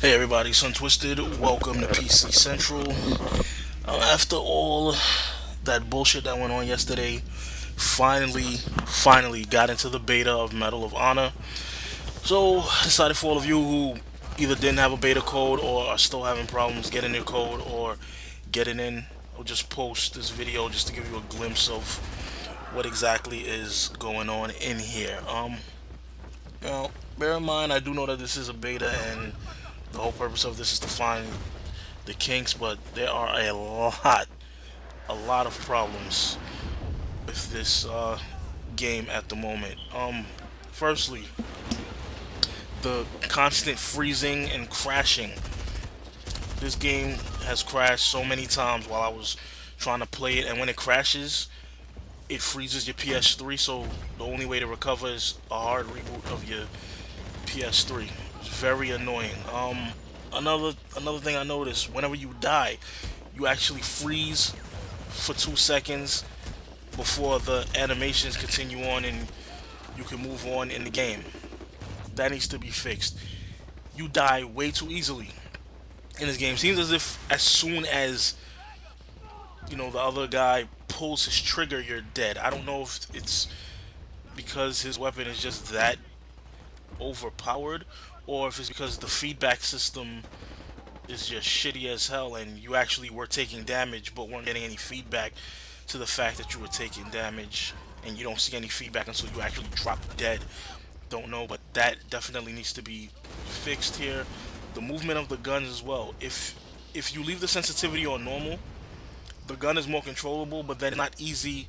Hey everybody, Sun Twisted. Welcome to PC Central. After all that bullshit that went on yesterday, finally got into the beta of Medal of Honor. So decided for all of you who either didn't have a beta code or are still having problems getting your code or getting in, I'll just post this video just to give you a glimpse of what exactly is going on in here. Now bear in mind I do know that this is a beta and the whole purpose of this is to find the kinks, but there are a lot of problems with this game at the moment. Firstly, the constant freezing and crashing. This game has crashed so many times while I was trying to play it, and when it crashes, it freezes your PS3. So the only way to recover is a hard reboot of your PS3. It's very annoying. Another thing I noticed: whenever you die, you actually freeze for 2 seconds before the animations continue on and you can move on in the game. That needs to be fixed. You die way too easily in this game. Seems as if as soon as the other guy pulls his trigger, you're dead. I don't know if it's because his weapon is just that overpowered or if it's because the feedback system is just shitty as hell and you actually were taking damage but weren't getting any feedback to the fact that you were taking damage, and you don't see any feedback until you actually drop dead. Don't know, but that definitely needs to be fixed here. The movement of the guns as well. If you leave the sensitivity on normal, the gun is more controllable, but then not easy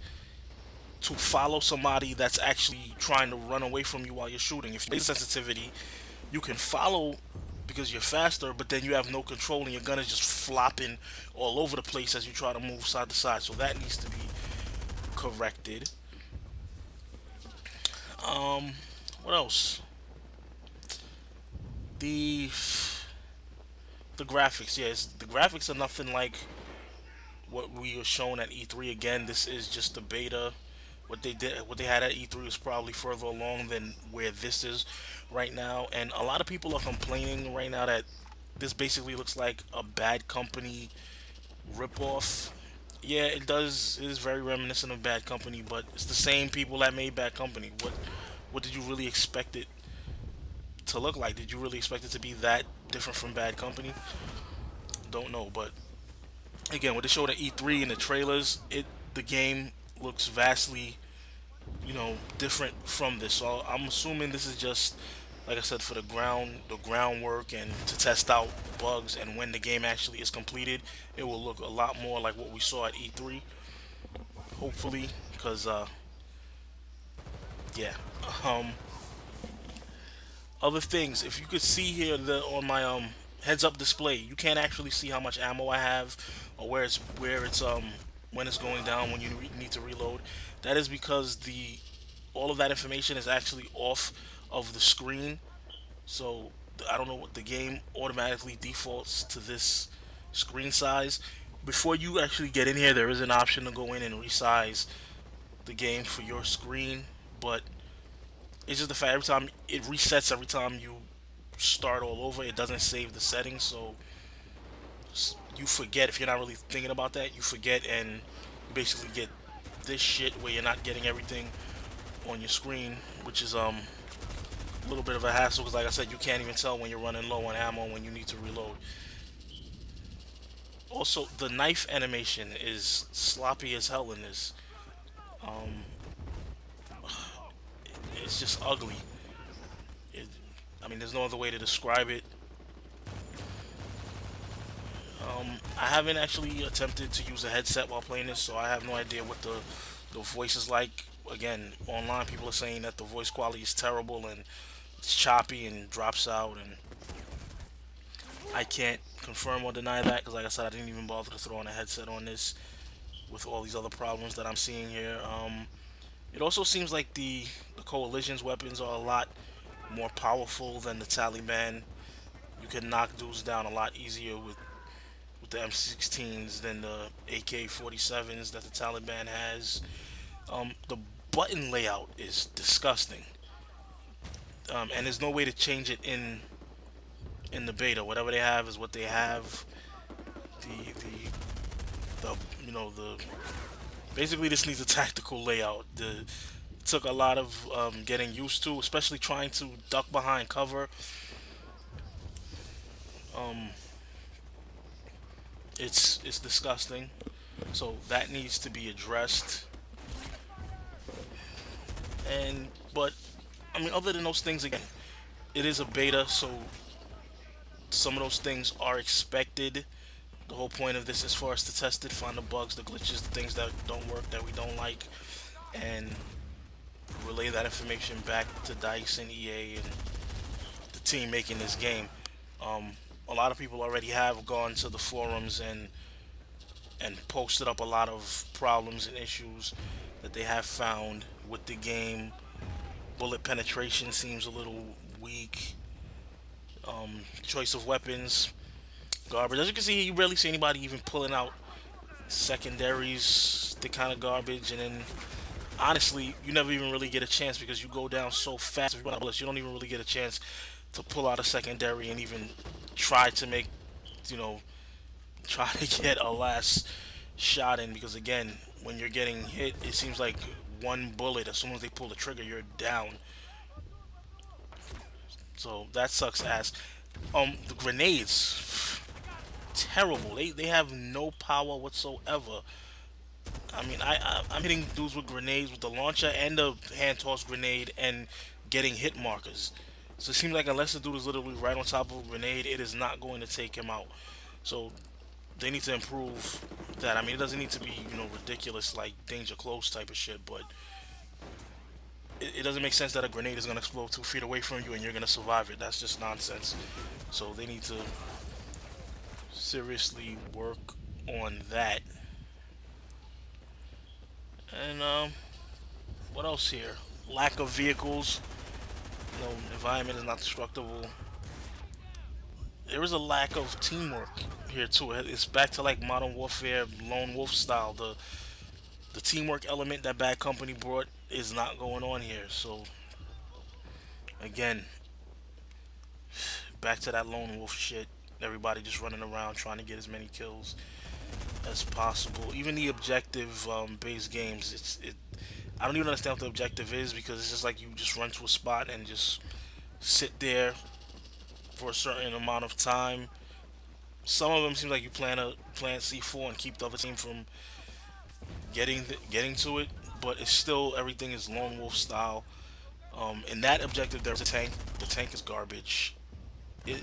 to follow somebody that's actually trying to run away from you while you're shooting. If you raise the sensitivity, you can follow because you're faster, but then you have no control and your gun is just flopping all over the place as you try to move side to side. So that needs to be corrected. What else? The the graphics, yes, the graphics are nothing like what we were shown at E3. Again, this is just the beta. What they had at E3 was probably further along than where this is right now, and a lot of people are complaining right now that this basically looks like a Bad Company ripoff. Yeah, it does. It is very reminiscent of Bad Company, but it's the same people that made Bad Company. What did you really expect it to look like? Did you really expect it to be that different from Bad Company? Don't know, but again, what they showed at E3 in the trailers, the game looks vastly, different from this. So I'm assuming this is just, like I said, for the groundwork, and to test out bugs. And when the game actually is completed, it will look a lot more like what we saw at E3. Hopefully, because yeah. Um, Other things, if you could see here on my heads up display, you can't actually see how much ammo I have or where it's when it's going down when you need to reload. That is because the all of that information is actually off of the screen. So I don't know what the game automatically defaults to this screen size. Before you actually get in here, there is an option to go in and resize the game for your screen, but it's just the fact every time it resets every time you start all over. It doesn't save the settings, so you forget if you're not really thinking about that. You forget, and you basically get this shit where you're not getting everything on your screen, which is a little bit of a hassle because, like I said, you can't even tell when you're running low on ammo when you need to reload. Also, the knife animation is sloppy as hell in this. Um, it's just ugly. It, I mean, there's no other way to describe it. I haven't actually attempted to use a headset while playing this, so I have no idea what the voice is like. Again, online people are saying that the voice quality is terrible and it's choppy and drops out, and I can't confirm or deny that because, like I said, I didn't even bother to throw on a headset on this with all these other problems that I'm seeing here. It also seems like the coalition's weapons are a lot more powerful than the Taliban. You can knock dudes down a lot easier with the M16s than the AK-47s that the Taliban has. The button layout is disgusting, and there's no way to change it in the beta. Whatever they have is what they have. The you know the basically this needs a tactical layout. It took a lot of getting used to, especially trying to duck behind cover. Um, it's disgusting. So that needs to be addressed. And but I mean, other than those things, again, it is a beta, so some of those things are expected. The whole point of this is for us to test it, find the bugs, the glitches, the things that don't work, that we don't like, and relay that information back to Dice and EA and the team making this game. Um, a lot of people already have gone to the forums and posted up a lot of problems and issues that they have found with the game. Bullet penetration seems a little weak. Choice of weapons, garbage. As you can see, you rarely see anybody even pulling out secondaries. The kind of garbage, and then honestly, you never even really get a chance because you go down so fast. If you run out of bullets, you don't even really get a chance to pull out a secondary and even try to make, you know, try to get a last shot in. Because again, when you're getting hit, it seems like one bullet. As soon as they pull the trigger, you're down. So that sucks ass. The grenades, terrible. They have no power whatsoever. I mean, I'm hitting dudes with grenades with the launcher and the hand toss grenade and getting hit markers. So it seems like unless the dude is literally right on top of a grenade, it is not going to take him out. So they need to improve that. I mean, it doesn't need to be ridiculous like danger close type of shit, but it doesn't make sense that a grenade is going to explode 2 feet away from you and you're going to survive it. That's just nonsense. So they need to seriously work on that. And what else here? Lack of vehicles. Environment is not destructible. There is a lack of teamwork here too. It's back to like Modern Warfare, Lone Wolf style. The teamwork element that Bad Company brought is not going on here. So again, back to that Lone Wolf shit. Everybody just running around trying to get as many kills as possible. Even the objective based games, I don't even understand what the objective is because it's just like you just run to a spot and just sit there for a certain amount of time. Some of them seem like you plant C4 and keep the other team from getting to it, but it's still everything is lone wolf style. In that objective, there's a tank. The tank is garbage.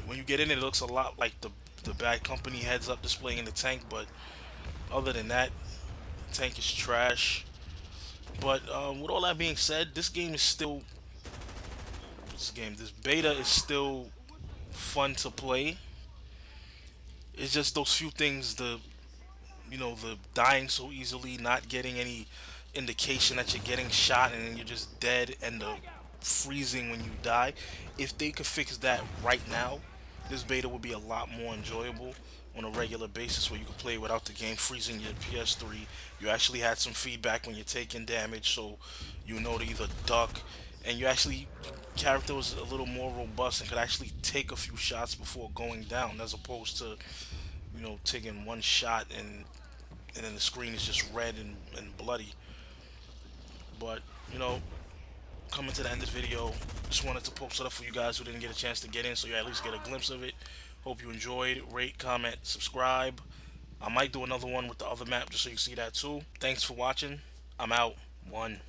When you get in it, it looks a lot like the Bad Company heads up display in the tank, but other than that, the tank is trash. But with all that being said, this beta is still fun to play. It's just those few things, the dying so easily, not getting any indication that you're getting shot and then you're just dead, and the freezing when you die. If they could fix that right now, this beta would be a lot more enjoyable on a regular basis, where you could play without the game freezing your PS3. You actually had some feedback when you're taking damage, so you know to either duck, and you actually character was a little more robust and could actually take a few shots before going down, as opposed to taking one shot and then the screen is just red and bloody. But coming to the end of the video, just wanted to post it up for you guys who didn't get a chance to get in, so you at least get a glimpse of it. Hope you enjoyed. Rate, comment, subscribe. I might do another one with the other map just so you see that too. Thanks for watching. I'm out. One.